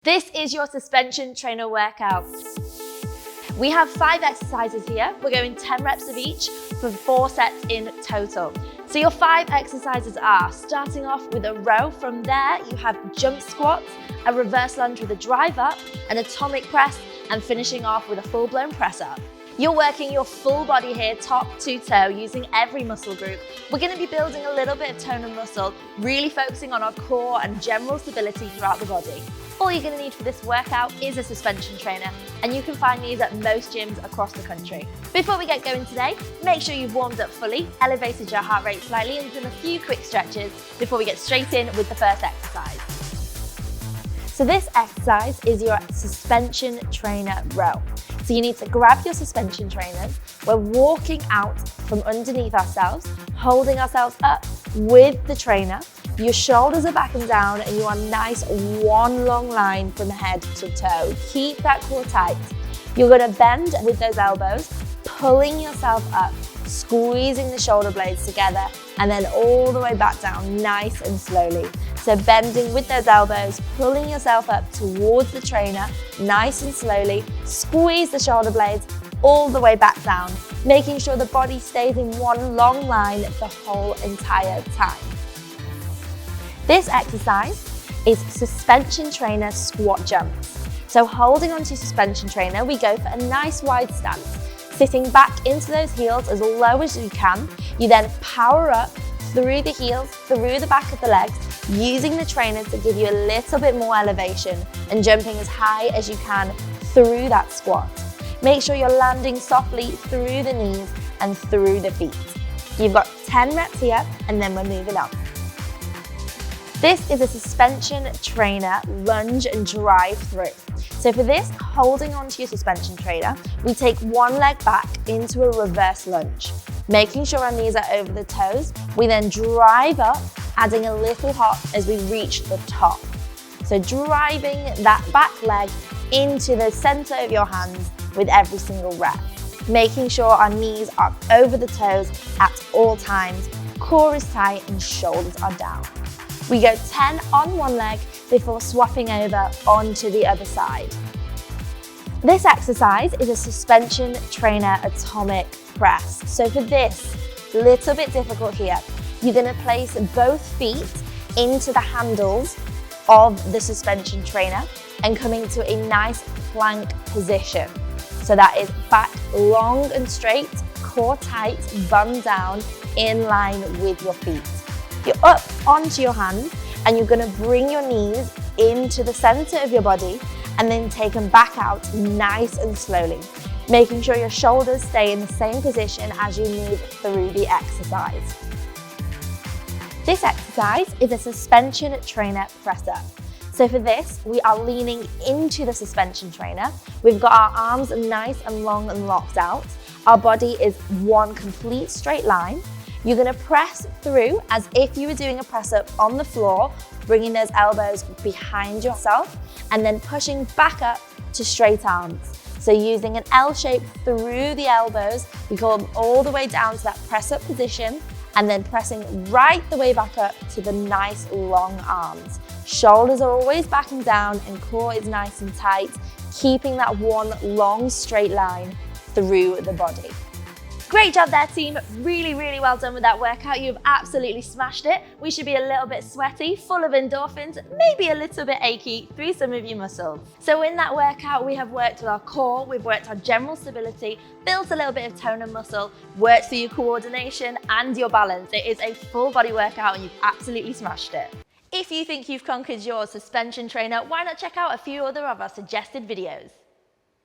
This is your suspension trainer workout. We have 5 exercises here. We're going 10 reps of each for 4 sets in total. So your 5 exercises are starting off with a row. From there, you have jump squats, a reverse lunge with a drive up, an atomic press, and finishing off with a full-blown press up. You're working your full body here, top to toe, using every muscle group. We're going to be building a little bit of tone and muscle, really focusing on our core and general stability throughout the body. All you're going to need for this workout is a suspension trainer, and you can find these at most gyms across the country. Before we get going today, make sure you've warmed up fully, elevated your heart rate slightly, and done a few quick stretches before we get straight in with the first exercise. So this exercise is your suspension trainer row. So you need to grab your suspension trainers. We're walking out from underneath ourselves, holding ourselves up with the trainer. Your shoulders are back and down, and you are nice one long line from head to toe. Keep that core tight. You're going to bend with those elbows, pulling yourself up, squeezing the shoulder blades together, and then all the way back down, nice and slowly. So bending with those elbows, pulling yourself up towards the trainer, nice and slowly. Squeeze the shoulder blades all the way back down, making sure the body stays in one long line the whole entire time. This exercise is suspension trainer squat jumps. So holding onto suspension trainer, we go for a nice wide stance. Sitting back into those heels as low as you can. You then power up through the heels, through the back of the legs, using the trainer to give you a little bit more elevation and jumping as high as you can through that squat. Make sure you're landing softly through the knees and through the feet. You've got 10 reps here, and then we're moving on. This is a suspension trainer lunge and drive through. So for this, holding onto your suspension trainer, we take one leg back into a reverse lunge, making sure our knees are over the toes. We then drive up, adding a little hop as we reach the top. So driving that back leg into the center of your hands with every single rep, making sure our knees are over the toes at all times, core is tight and shoulders are down. We go 10 on one leg before swapping over onto the other side. This exercise is a suspension trainer atomic press. So for this, a little bit difficult here, you're going to place both feet into the handles of the suspension trainer and coming to a nice plank position. So that is back long and straight, core tight, bum down, in line with your feet. You're up onto your hands, and you're going to bring your knees into the center of your body and then take them back out nice and slowly, making sure your shoulders stay in the same position as you move through the exercise. This exercise is a suspension trainer press up. So for this, we are leaning into the suspension trainer. We've got our arms nice and long and locked out. Our body is one complete straight line. You're going to press through as if you were doing a press up on the floor, bringing those elbows behind yourself and then pushing back up to straight arms. So using an L shape through the elbows, we go all the way down to that press up position and then pressing right the way back up to the nice long arms. Shoulders are always back and down and core is nice and tight, keeping that one long straight line through the body. Great job there, team. Really, really well done with that workout. You've absolutely smashed it. We should be a little bit sweaty, full of endorphins, maybe a little bit achy through some of your muscles. So in that workout, we have worked with our core, we've worked on general stability, built a little bit of tone and muscle, worked for your coordination and your balance. It is a full body workout and you've absolutely smashed it. If you think you've conquered your suspension trainer, why not check out a few other of our suggested videos?